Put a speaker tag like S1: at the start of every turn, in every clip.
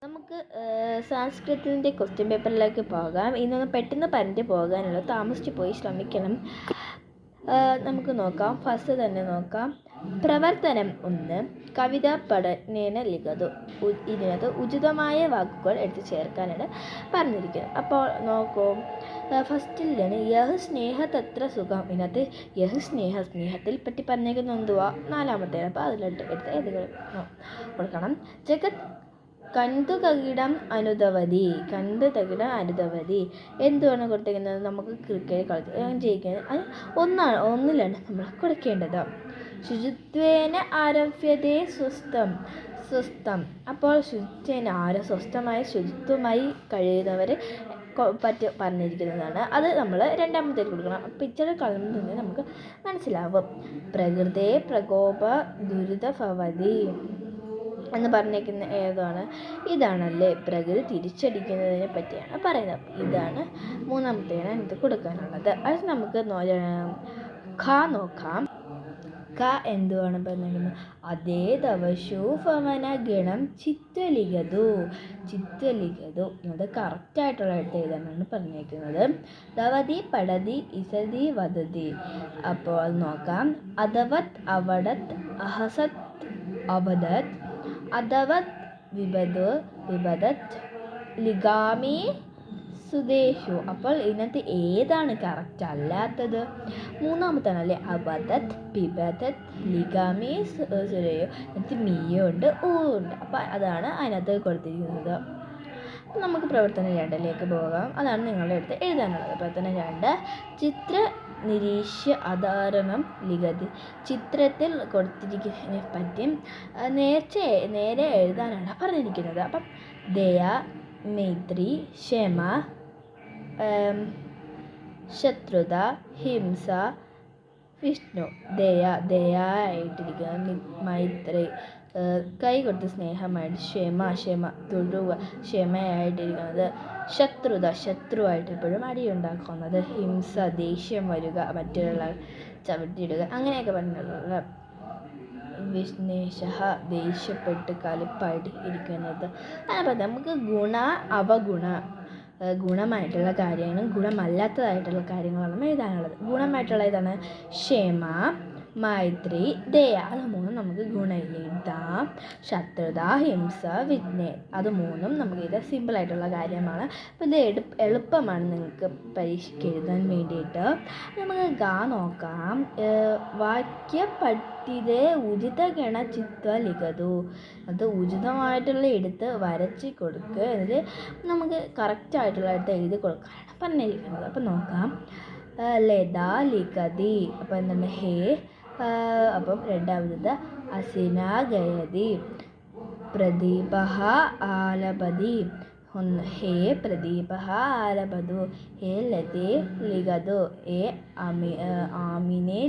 S1: നമുക്ക് സംസ്കൃതത്തിൻ്റെ ക്വസ്റ്റ്യൻ പേപ്പറിലേക്ക് പോകാം. ഇന്നൊന്ന് പെട്ടെന്ന് പറഞ്ഞിട്ട് പോകാനുള്ള താമസിച്ച് പോയി ശ്രമിക്കണം. നമുക്ക് നോക്കാം. ഫസ്റ്റ് തന്നെ നോക്കാം. പ്രവർത്തനം 1. കവിത പഠനേന ലിഖതു. ഇതിനകത്ത് ഉചിതമായ വാക്കുകൾ എടുത്ത് ചേർക്കാനാണ് പറഞ്ഞിരിക്കുന്നത്. അപ്പോൾ നോക്കൂ, ഫസ്റ്റിൽ തന്നെ യഹ് സ്നേഹ തത്ര സുഖം. ഇതിനകത്ത് യഹ് സ്നേഹത്തിൽ പറ്റി പറഞ്ഞേക്കുന്ന എന്തുവാ? 4-മത്തെ. അപ്പോൾ അതിലോട്ട് എടുത്ത് ഏതുകൾ കൊടുക്കണം. ജഗത് കണ്ടു തകിടം അനുദവതി. എന്തുവാണ് കൊടുത്തിരിക്കുന്നത്? നമുക്ക് ക്രിക്കറ്റ് കളിച്ച് ജയിക്കുന്നത് അത് ഒന്നിലാണ് നമ്മൾ കൊടുക്കേണ്ടത്. ശുചിത്വേന ആരഭ്യതേ സ്വസ്ഥം. അപ്പോൾ സ്വസ്ഥമായി ശുചിത്വമായി കഴിയുന്നവരെ പറ്റി പറഞ്ഞിരിക്കുന്നതാണ്. അത് നമ്മൾ 2-മത്തേക്ക് കൊടുക്കണം. പിക്ചർ കളറിൽ നിന്ന് നമുക്ക് മനസ്സിലാവും. പ്രകൃതേ പ്രകോപ ദുരിത ഭവതി എന്ന് പറഞ്ഞേക്കുന്ന ഏതാണ്? ഇതാണല്ലേ, പ്രകൃതി തിരിച്ചടിക്കുന്നതിനെ പറ്റിയാണ് പറയുന്നത്. ഇതാണ് 3-മത്തേന് ഇത് കൊടുക്കാനുള്ളത്. അത് നമുക്ക് നോക്കാം. ക എന്തുവാണ് പറഞ്ഞിരിക്കുന്നത്? അതേ ദവശു ഭവന ഗണം ചിത്വലിഖതു. അത് കറക്റ്റായിട്ടുള്ള എഴുതാനാണ് പറഞ്ഞിരിക്കുന്നത്. ദവതി പടതി ഇസതി വദതി. അപ്പോൾ അത് നോക്കാം. അദവത് അവടത് അഹസത് അബദത് അദവത് വിബദത് ലിഗാമി സുദേശു. അപ്പോൾ ഇതിനകത്ത് ഏതാണ് കറക്റ്റ് അല്ലാത്തത്? 3-മത്താണല്ലേ. അബദത് പിബദത് ലിഗാമി സുരയോ. ഇതിനകത്ത് മീയോ ഉണ്ട്, ഊ ഉണ്ട്. അപ്പോൾ അതാണ് അതിനകത്ത് കൊടുത്തിരിക്കുന്നത്. നമുക്ക് പ്രവർത്തനം 2ലേക്ക് പോകാം. അതാണ് നിങ്ങളുടെ അടുത്ത് എഴുതാനുള്ളത്. പ്രവർത്തനം 2. ചിത്ര നിരീക്ഷ്യ ആധാരണം ലിഖതി. ചിത്രത്തിൽ കൊടുത്തിരിക്കുന്നതിനെ പറ്റി നേരെ എഴുതാനാണ് പറഞ്ഞിരിക്കുന്നത്. അപ്പം ദയ, മൈത്രി, ക്ഷമ, ശത്രുത, ഹിംസ, വിഷ്ണു. ദയായിട്ടിരിക്കുക, മൈത്രി കൈ കൊടുത്ത് സ്നേഹമായിട്ട്, ക്ഷമ തൊഴുക, ക്ഷമയായിട്ടിരിക്കുന്നത്. ശത്രുവായിട്ട് എപ്പോഴും അടിയുണ്ടാക്കുന്നത്. ഹിംസ ദേഷ്യം വരിക, മറ്റുള്ള ചവിട്ടിയിടുക, അങ്ങനെയൊക്കെ പറഞ്ഞിട്ടുള്ളത്. വിഷ്ണേഷ ദേഷ്യപ്പെട്ട് കലിപ്പായിട്ട് ഇരിക്കുന്നത്. അപ്പോൾ നമുക്ക് അവഗുണ ഗുണമായിട്ടുള്ള കാര്യങ്ങളും ഗുണമല്ലാത്തതായിട്ടുള്ള കാര്യങ്ങളാണ് എഴുതാനുള്ളത്. ഗുണമായിട്ടുള്ള ഇതാണ് ക്ഷമ, മൈത്രി, ദയ. അത് 3 നമുക്ക് ഗുണയിൽ എഴുതാം. ശത്രുത, ഹിംസ, വിഘ്നേർ, അത് 3 നമുക്ക് ഇത് സിമ്പിളായിട്ടുള്ള കാര്യമാണ്. അപ്പോൾ ഇത് എളുപ്പമാണ് നിങ്ങൾക്ക് പരീക്ഷയ്ക്ക് എഴുതാൻ വേണ്ടിയിട്ട്. നമുക്ക് നോക്കാം. വാക്യ പഠിതേ ഉചിത ഗണ ചിത്വ ലിഖതു. അത് ഉചിതമായിട്ടുള്ള എടുത്ത് വരച്ച് കൊടുക്കുക. എന്നിട്ട് നമുക്ക് കറക്റ്റായിട്ടുള്ള എടുത്ത് എഴുതി കൊടുക്കാനാണ് പറഞ്ഞിരിക്കുന്നത്. അപ്പം നോക്കാം. ലത ലിഖതി. അപ്പോൾ എന്താണ്? ഹേ. അപ്പം 2-മത് അസിന ഗയതി. പ്രദീപ ആലപതി. ഹേ പ്രദീപ ആലപതു. ഹേ ലതേ ലിഖതു. ഹേ ആമിനെ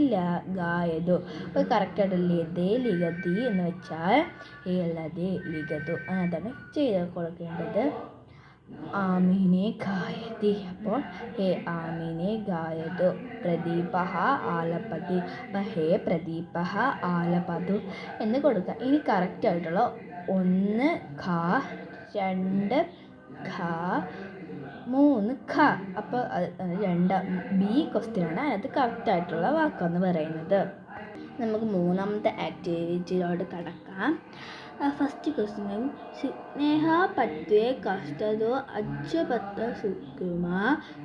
S1: ഗായതു. അപ്പോൾ കറക്റ്റായിട്ട് ലതേ ലിഖതി എന്ന് വെച്ചാൽ ഹേ ലതേ ലിഖതു. അതാണ് ചെയ്ത് കൊടുക്കേണ്ടത്. ആമിനെ ഗായതി. അപ്പോൾ ഹേ ആമിനെ ഗായതു. പ്രദീപ ആലപതി. അപ്പോൾ ഹേ പ്രദീപ ആലപതു എന്ന് കൊടുക്കുക. ഇനി കറക്റ്റായിട്ടുള്ള 1 ഖ, 2 ഖ, 3 ഖ. അപ്പോൾ ബി ക്വസ്റ്റ്യനാണ്. അതിനകത്ത് കറക്റ്റായിട്ടുള്ള വാക്കെന്ന് പറയുന്നത്. നമുക്ക് 3-മത്തെ ആക്ടിവിറ്റിയിലോട്ട് കടക്കാം. ഫസ്റ്റ് ക്വസ്റ്റ്യൻ സ്നേഹപത്വേ കഷ്ടതോ അജ്ജപത്ര സുകുമ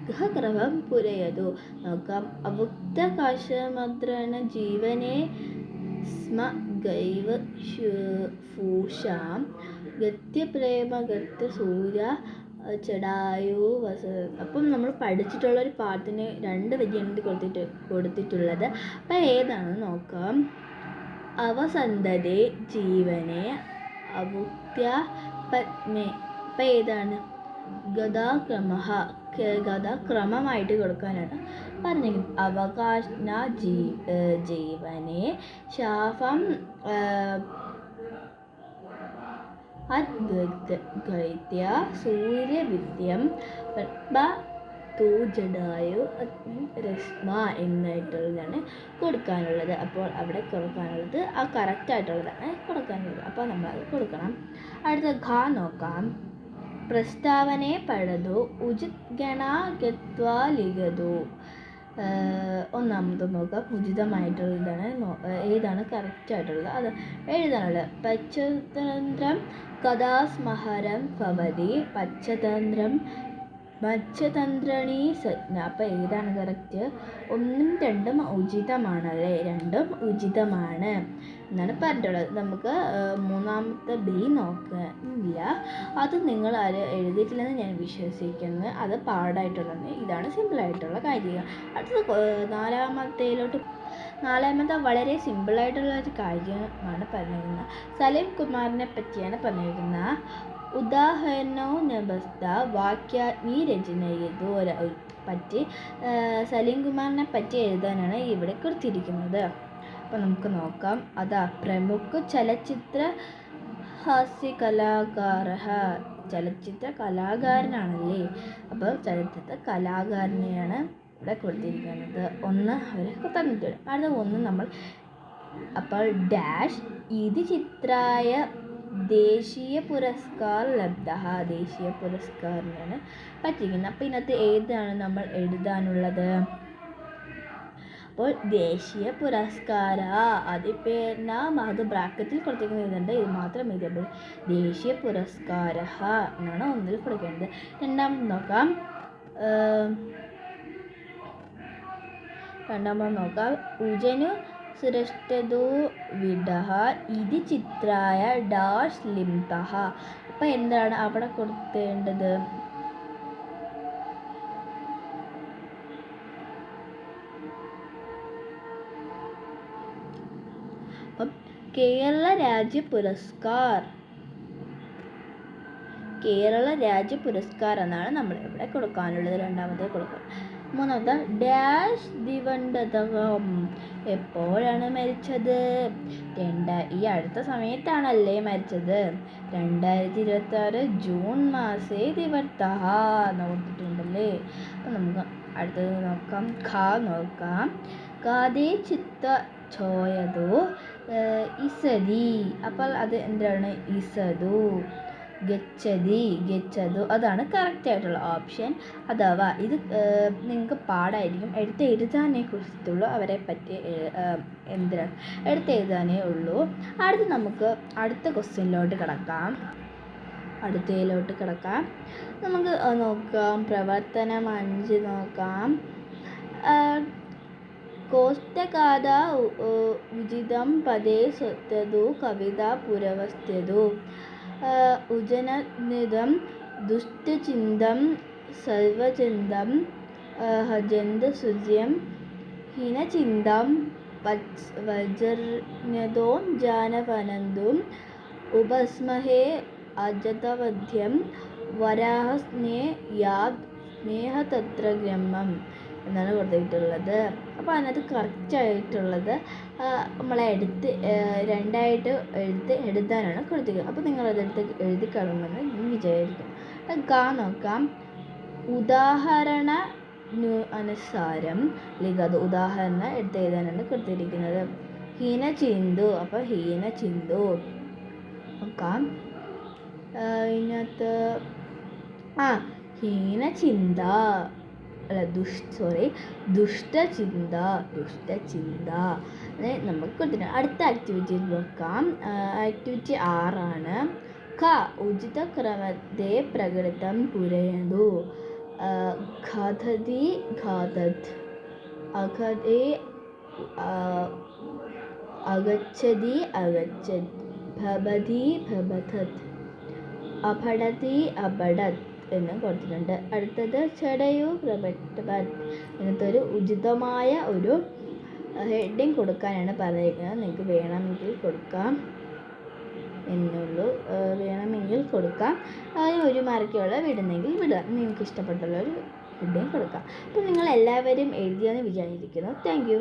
S1: ഗൃഹക്രമം പുരയതു. നോക്കാം. അവുക്തകാശമദ്രണ ജീവനെ സ്മ ഗൈവ ഫൂഷാം ഗത്യപ്രേമഗത്യ സൂര്യ ചടായു വസ. അപ്പം നമ്മൾ പഠിച്ചിട്ടുള്ളൊരു പാട്ടിന് 2 വരിയാണ് കൊടുത്തിട്ടുള്ളത്. അപ്പം ഏതാണെന്ന് നോക്കാം. അവസന്തതേ ജീവനെ അവുക്ത്യ പത്മേ. അപ്പം ഏതാണ്? ഗതാക്രമമായിട്ട് കൊടുക്കാനാണ് പറഞ്ഞിരിക്കുന്നത്. അവകാശന ജീവനെ ശാപം അദ്ഗത്യ സൂര്യവിദ്യം തൂ ജടായു രശ്മ എന്നായിട്ടുള്ളതാണ് കൊടുക്കാനുള്ളത്. അപ്പോൾ അവിടെ കൊടുക്കാനുള്ളത് ആ കറക്റ്റായിട്ടുള്ളതാണ് കൊടുക്കാനുള്ളത്. അപ്പോൾ നമ്മളത് കൊടുക്കണം. അടുത്ത ഘ നോക്കാം. പ്രസ്താവനെ പഴതു ഉചിത് ഗണാഗത്വാ ലിഖതു. ഒന്നാമത് നോക്കാം. ഉചിതമായിട്ടുള്ളതാണ് ഏതാണ് കറക്റ്റായിട്ടുള്ളത് അത് എഴുതാനുള്ളത്. പച്ചതന്ത്രം കഥാസ്മഹരം ഭവതി പച്ചതന്ത്രം മത്സ്യതന്ത്രണീ സംജ്ഞ. അപ്പോൾ ഏതാണ് കറക്റ്റ്? 1ഉം 2ഉം ഉചിതമാണല്ലേ? 2ഉം ഉചിതമാണ് എന്നാണ് പറഞ്ഞിട്ടുള്ളത്. നമുക്ക് മൂന്നാമത്തെ ബി നോക്കുന്നില്ല. അത് നിങ്ങൾ ആരും എഴുതിയിട്ടില്ലെന്ന് ഞാൻ വിശ്വസിക്കുന്നു. അത് പാടായിട്ടുള്ളത്. ഇതാണ് സിമ്പിളായിട്ടുള്ള കാര്യങ്ങൾ. അടുത്തത് നാലാമത്തെ വളരെ സിമ്പിളായിട്ടുള്ള ഒരു കാര്യമാണ് പറഞ്ഞിരിക്കുന്നത്. സലീം കുമാറിനെ പറ്റിയാണ് പറഞ്ഞിരിക്കുന്നത്. ഉദാഹരണോ നബസ്ത വാക്യാഗ്നി രചനയതു പറ്റി സലീം കുമാറിനെ പറ്റി എഴുതാനാണ് ഇവിടെ കൊടുത്തിരിക്കുന്നത്. അപ്പോൾ നമുക്ക് നോക്കാം. അതാ പ്രമുഖ ചലച്ചിത്ര ഹാസ്യ ചലച്ചിത്ര കലാകാരനാണല്ലേ. അപ്പോൾ ചലച്ചിത്ര കലാകാരനെയാണ് ഇവിടെ കൊടുത്തിരിക്കുന്നത്. ഒന്ന് അവർ തന്നിട്ടുണ്ട്. അടുത്ത ഒന്ന് നമ്മൾ അപ്പോൾ ഡാഷ് ഇത് ചിത്രായ ദേശീയ പുരസ്കാർ ലബ്ധ. ദേശീയ പുരസ്കാരനാണ് പറ്റിയിരിക്കുന്നത്. അപ്പോൾ ഇതിനകത്ത് ഏതാണ് നമ്മൾ എഴുതാനുള്ളത്? അപ്പോൾ ദേശീയ പുരസ്കാര അത് അത് ബ്രാക്കറ്റിൽ കൊടുത്തിരിക്കുന്നുണ്ട്. ഇത് മാത്രം എഴുതിയപ്പോൾ ദേശീയ പുരസ്കാര എന്നാണ് ഒന്നിൽ കൊടുക്കേണ്ടത്. രണ്ടാമത് നോക്കാം. ഉജനു സുരഷ്ടതു വിഡഹ ഇത് ചിത്രായ ഡാഷ് ലിംതഹ. അപ്പം എന്താണ് അവിടെ കൊടുത്തേണ്ടത്? അപ്പം കേരള രാജ്യ പുരസ്കാർ എന്നാണ് നമ്മൾ ഇവിടെ കൊടുക്കാനുള്ളത്. രണ്ടാമത്തെ കൊടുക്കുക. മൂന്നാമത്തെ ഡാഷ് ദിവണ്ടതകം എപ്പോഴാണ് മരിച്ചത്? ഈ അടുത്ത സമയത്താണല്ലേ മരിച്ചത്? 2026 ജൂൺ മാസേ ദിവത്തഹ എന്ന് കൊടുത്തിട്ടുണ്ടല്ലേ. അപ്പം നമുക്ക് അടുത്തത് നോക്കാം. നോക്കാം. കാതേ ചിത്ത ചോയതു ഇസതി. അപ്പോൾ അത് എന്താണ്? ഇസതു ഗച്ഛതു അതാണ് കറക്റ്റായിട്ടുള്ള ഓപ്ഷൻ. അഥവാ ഇത് നിങ്ങൾക്ക് പാടായിരിക്കും. എഴുതാനേ കുറിച്ചുള്ളൂ. അവരെ പറ്റി എഴുതാനേ ഉള്ളൂ. നമുക്ക് അടുത്ത ക്വസ്റ്റ്യനിലോട്ട് കിടക്കാം. നമുക്ക് നോക്കാം. പ്രവർത്തനം 5 നോക്കാം. കോഷ്ടകാദ ഉചിതം പദേ സ്വത്തതു കവിത പുരവസ്ത്യതു. ഉജനനിധം ദുഷ്ടചിന്തം സർവചിന്തം ഹജന്തസുജ്യം ഹീനചിന്തം വജ്രന്യതോ ജാനവനന്തും ഉപസ്മഹേ അജതവധ്യം വരാഹസ്നേയാദ് സ്നേഹതത്രഗ്രമം എന്നാണ് കൊടുത്തിട്ടുള്ളത്. അപ്പോൾ അതിനകത്ത് കറക്റ്റായിട്ടുള്ളത് നമ്മളെ രണ്ടായിട്ട് എഴുതാനാണ് കൊടുത്തിരിക്കുന്നത്. അപ്പോൾ നിങ്ങളതെടുത്ത് എഴുതി കാണുമെന്ന് വിചാരിക്കും. നോക്കാം. ഉദാഹരണ അനുസാരം ലിഖത്. ഉദാഹരണം എടുത്ത് എഴുതാനാണ് കൊടുത്തിരിക്കുന്നത്. ഹീനചിന്തു. അപ്പോൾ ഹീനചിന്തു നോക്കാം. ഇതിനകത്ത് ഹീനചിന്ത ദുഷ്ടചിന്ത നമുക്ക് കൊടുത്തിട്ടുണ്ട്. അടുത്ത ആക്ടിവിറ്റി നോക്കാം. ആക്ടിവിറ്റി 6 ആണ്. ഉചിത ക്രമത്തെ പ്രകൃതം പുരയതു. ഖാദതി ഖാദത് അഖദേ അഗച്ഛതി അഗച്ഛത് ഭവതി ഭവതത് അപഠതി അപഠത് എന്ന് കൊടുത്തിട്ടുണ്ട്. അടുത്തത് ചടയു പ്രപട്ടത്. ഇങ്ങനത്തെ ഉചിതമായ ഒരു ഹെഡിങ് കൊടുക്കാനാണ് പറഞ്ഞിരിക്കുന്നത്. നിങ്ങൾക്ക് വേണമെങ്കിൽ കൊടുക്കാം എന്നുള്ളൂ. വേണമെങ്കിൽ കൊടുക്കാം. അതിന് 1 മാർക്കുള്ള വിടുന്നെങ്കിൽ വിടുക. നിങ്ങൾക്ക് ഇഷ്ടപ്പെട്ടുള്ള ഒരു ഹെഡിങ് കൊടുക്കാം. അപ്പോൾ നിങ്ങൾ എല്ലാവരും എഴുതിയെന്ന് വിചാരിക്കുന്നു. Thank you.